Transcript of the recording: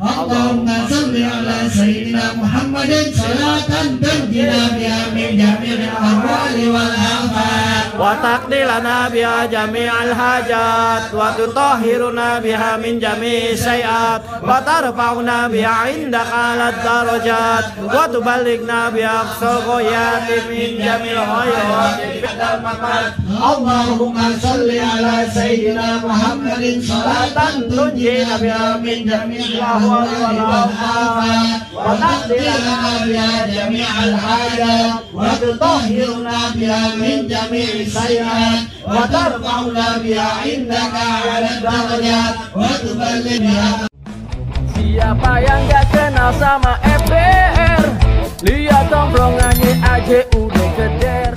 Allahumma salli ala sayyidina Muhammadin salatan tunjina biha min jami'il ahwali wal afat wa taqdilana biha jami'al hajat wa tutahhiruna biha min jami'i sayiat wa tarfa'una biha indaka alad darajat wa tuballighna biha aqsal ghayati min jami'il khairat bidal mamat Allahumma salli ala sayyidina Muhammadin salatan tunjina biha min jami'il ahwali wal afat wa taqdilana biha jami'al hajat wa tutahhiruna biha min jami'i sayiat wa tarfa'una biha indaka alad darajat wa tuballighna. Siapa yang gak kenal sama FBR? Lihat tongkrongannya aja udah gede.